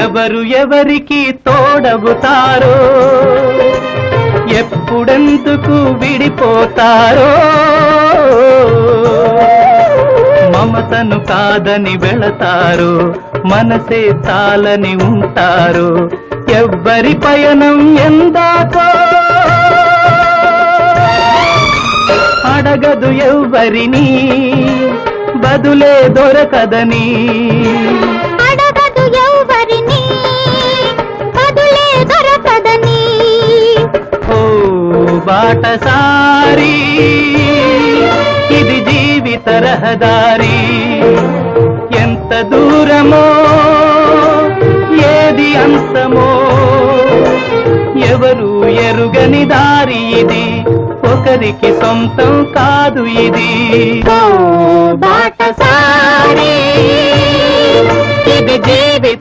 ఎవరు ఎవరికి తోడవుతారో ఎప్పుడెందుకు విడిపోతారో మమతను కాదని వెళతారు మనసే చాలని ఉంటారు ఎవ్వరి పయనం ఎందాకో అడగదు ఎవ్వరిని బదులే దొరకదని అడగదు ఎవ్వరిని బదులే దొరకదని ఓ బాటసారి ఇది జీవిత రహదారి ఎంత దూరమో ఏది అంతమో ఎవరు ఎరుగని దారి ఇది ఒకరికి సొంతం కాదు ఇది ఓ బాటసారి ఇది జీవిత